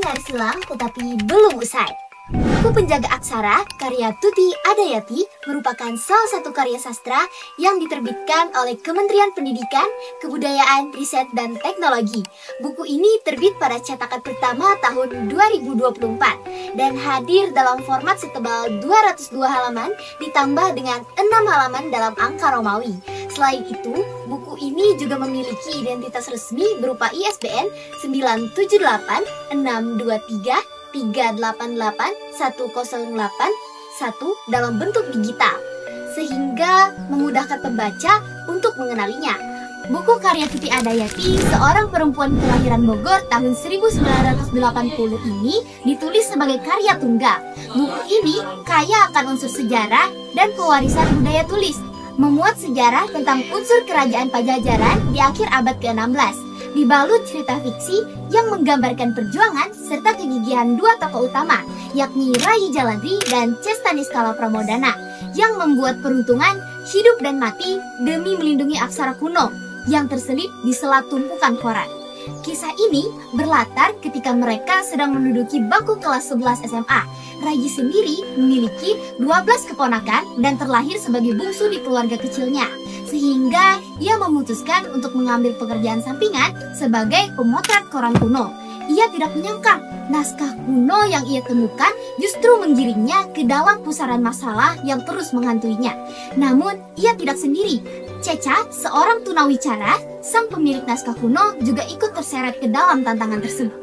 nyaris hilang tetapi belum usai. Buku Penjaga Aksara karya Tuti Adayati merupakan salah satu karya sastra yang diterbitkan oleh Kementerian Pendidikan, Kebudayaan, Riset, dan Teknologi. Buku ini terbit pada cetakan pertama tahun 2024 dan hadir dalam format setebal 202 halaman ditambah dengan 6 halaman dalam angka Romawi. Selain itu, buku ini juga memiliki identitas resmi berupa ISBN 978-623-388-1081 dalam bentuk digital, sehingga memudahkan pembaca untuk mengenalinya. Buku karya Tuti Adayati, seorang perempuan kelahiran Bogor tahun 1980 ini ditulis sebagai karya tunggal. Buku ini kaya akan unsur sejarah dan pewarisan budaya tulis, memuat sejarah tentang unsur kerajaan Pajajaran di akhir abad ke-16. Dibalut cerita fiksi yang menggambarkan perjuangan serta kegigihan dua tokoh utama, yakni Rai Jaladri dan Cestanis Kala Pramodana, yang membuat peruntungan hidup dan mati demi melindungi aksara kuno yang terselip di sela tumpukan koran. Kisah ini berlatar ketika mereka sedang menduduki bangku kelas 11 SMA. Raji sendiri memiliki 12 keponakan dan terlahir sebagai bungsu di keluarga kecilnya, sehingga ia memutuskan untuk mengambil pekerjaan sampingan sebagai pemotret koran kuno. Ia tidak menyangka naskah kuno yang ia temukan justru menggiringnya ke dalam pusaran masalah yang terus menghantuinya. Namun, ia tidak sendiri. Ceca, seorang tunawicara, sang pemilik naskah kuno, juga ikut terseret ke dalam tantangan tersebut.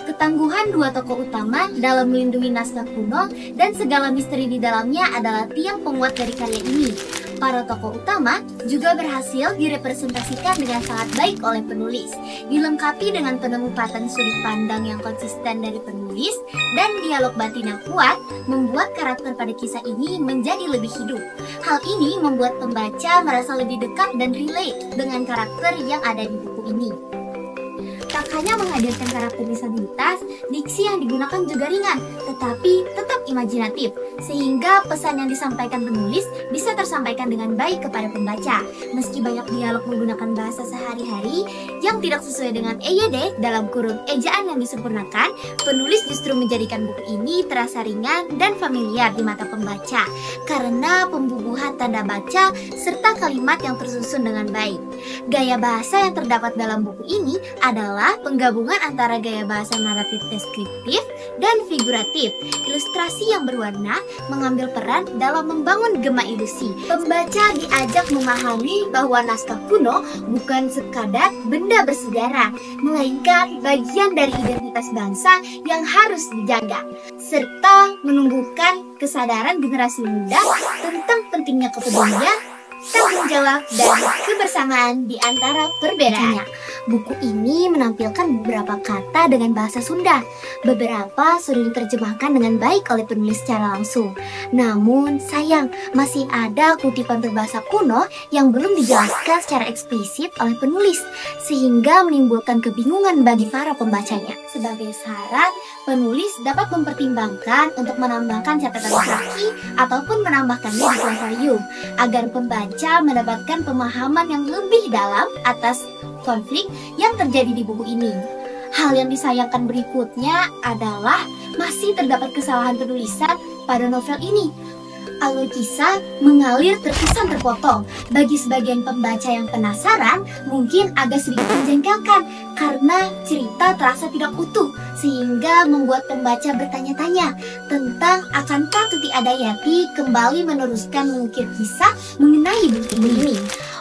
Ketangguhan dua tokoh utama dalam melindungi naskah kuno dan segala misteri di dalamnya adalah tiang penguat dari karya ini. Para tokoh utama juga berhasil direpresentasikan dengan sangat baik oleh penulis, dilengkapi dengan penempatan sudut pandang yang konsisten dari penulis dan dialog batin yang kuat, membuat karakter pada kisah ini menjadi lebih hidup. Hal ini membuat pembaca merasa lebih dekat dan relate dengan karakter yang ada di buku ini. Tak hanya menghadirkan karakter disabilitas, diksi yang digunakan juga ringan, tetapi tetap imajinatif, sehingga pesan yang disampaikan penulis bisa tersampaikan dengan baik kepada pembaca. Meski banyak dialog menggunakan bahasa sehari-hari yang tidak sesuai dengan EYD dalam kurung ejaan yang disempurnakan, penulis justru menjadikan buku ini terasa ringan dan familiar di mata pembaca, karena pembubuhan tanda baca serta kalimat yang tersusun dengan baik. Gaya bahasa yang terdapat dalam buku ini adalah penggabungan antara gaya bahasa naratif deskriptif dan figuratif. Ilustrasi yang berwarna mengambil peran dalam membangun gema ilusi. Pembaca diajak memahami bahwa naskah kuno bukan sekadar benda bersejarah, melainkan bagian dari identitas bangsa yang harus dijaga, serta menumbuhkan kesadaran generasi muda tentang pentingnya kepedulian, tanggung jawab, dan kebersamaan di antara perbedaannya. Buku ini menampilkan beberapa kata dengan bahasa Sunda. Beberapa sudah diterjemahkan dengan baik oleh penulis secara langsung. Namun sayang, masih ada kutipan berbahasa kuno yang belum dijelaskan secara eksplisit oleh penulis, sehingga menimbulkan kebingungan bagi para pembacanya. Sebagai saran, penulis dapat mempertimbangkan untuk menambahkan catatan kaki ataupun menambahkannya di planarium agar pembaca mendapatkan pemahaman yang lebih dalam atas konflik yang terjadi di buku ini. Hal yang disayangkan berikutnya adalah masih terdapat kesalahan penulisan pada novel ini. Alur kisah mengalir terkesan terpotong. Bagi sebagian pembaca yang penasaran, mungkin agak sedikit menjengkelkan karena cerita terasa tidak utuh, sehingga membuat pembaca bertanya-tanya tentang akankah Tuti Adayati kembali meneruskan mengukir kisah mengenai buku ini.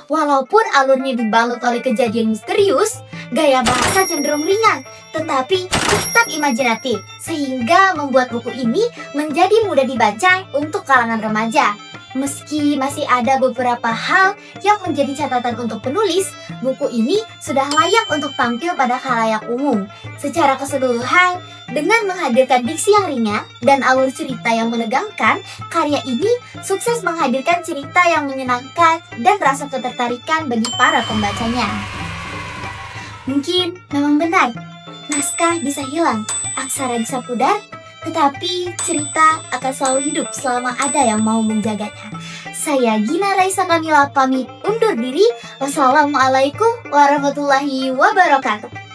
Walaupun alurnya dibalut oleh kejadian misterius, gaya bahasa cenderung ringan, tetapi tetap imajinatif, sehingga membuat buku ini menjadi mudah dibaca untuk kalangan remaja. Meski masih ada beberapa hal yang menjadi catatan untuk penulis, buku ini sudah layak untuk tampil pada khalayak umum. Secara keseluruhan, dengan menghadirkan diksi yang ringan dan alur cerita yang menegangkan, karya ini sukses menghadirkan cerita yang menyenangkan dan rasa ketertarikan bagi para pembacanya. Mungkin memang benar, naskah bisa hilang, aksara bisa pudar, tetapi cerita akan selalu hidup selama ada yang mau menjaganya. Saya Gina Raisa Kamila pamit undur diri. Wassalamualaikum warahmatullahi wabarakatuh.